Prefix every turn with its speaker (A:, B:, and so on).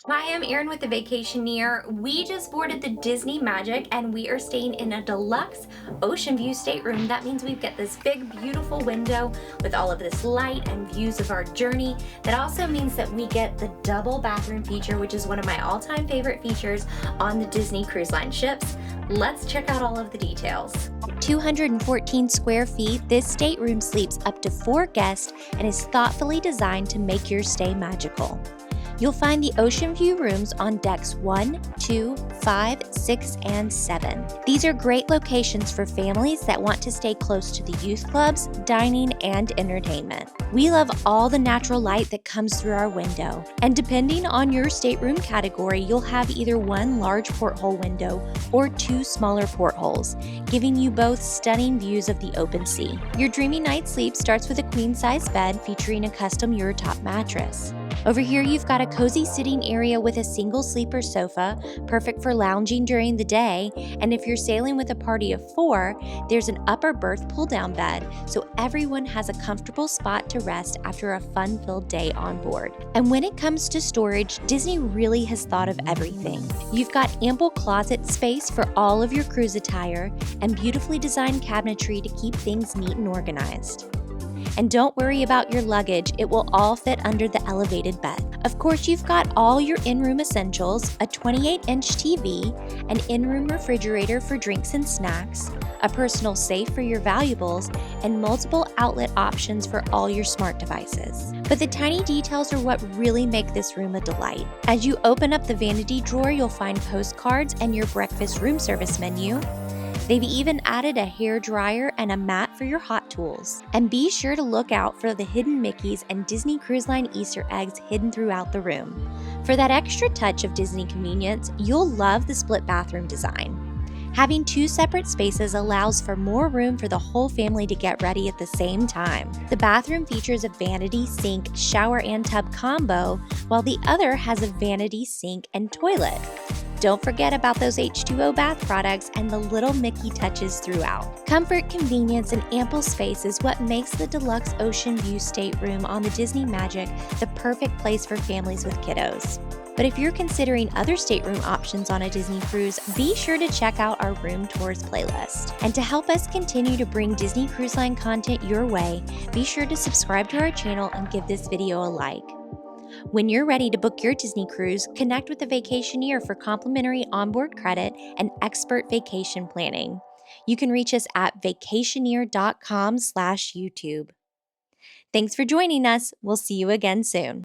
A: Hi, I'm Erin with the Vacationeer. We just boarded the Disney Magic and we are staying in a deluxe Oceanview Stateroom. That means we've got this big, beautiful window with all of this light and views of our journey. That also means that we get the double bathroom feature, which is one of my all-time favorite features on the Disney Cruise Line ships. Let's check out all of the details.
B: 214 square feet, this stateroom sleeps up to 4 guests and is thoughtfully designed to make your stay magical. You'll find the ocean view rooms on decks 1, 2, 5, 6, and 7. These are great locations for families that want to stay close to the youth clubs, dining, and entertainment. We love all the natural light that comes through our window, and depending on your stateroom category, you'll have either one large porthole window or 2 smaller portholes, giving you both stunning views of the open sea. Your dreamy night's sleep starts with a queen-size bed featuring a custom Eurotop mattress. Over here, you've got a cozy sitting area with a single sleeper sofa, perfect for lounging during the day, and if you're sailing with a party of 4, there's an upper berth pull-down bed, so everyone has a comfortable spot to rest after a fun-filled day on board. And when it comes to storage, Disney really has thought of everything. You've got ample closet space for all of your cruise attire, and beautifully designed cabinetry to keep things neat and organized. And don't worry about your luggage, it will all fit under the elevated bed. Of course, you've got all your in-room essentials, a 28-inch TV, an in-room refrigerator for drinks and snacks, a personal safe for your valuables, and multiple outlet options for all your smart devices. But the tiny details are what really make this room a delight. As you open up the vanity drawer, you'll find postcards and your breakfast room service menu. They've even added a hair dryer and a mat for your hot tools. And be sure to look out for the hidden Mickeys and Disney Cruise Line Easter eggs hidden throughout the room. For that extra touch of Disney convenience, you'll love the split bathroom design. Having 2 separate spaces allows for more room for the whole family to get ready at the same time. The bathroom features a vanity, sink, shower, and tub combo, while the other has a vanity, sink, and toilet. Don't forget about those H2O bath products and the little Mickey touches throughout. Comfort, convenience, and ample space is what makes the Deluxe Oceanview Stateroom on the Disney Magic the perfect place for families with kiddos. But if you're considering other stateroom options on a Disney cruise, be sure to check out our room tours playlist. And to help us continue to bring Disney Cruise Line content your way, be sure to subscribe to our channel and give this video a like. When you're ready to book your Disney cruise, connect with the Vacationeer for complimentary onboard credit and expert vacation planning. You can reach us at vacationeer.com/YouTube. Thanks for joining us. We'll see you again soon.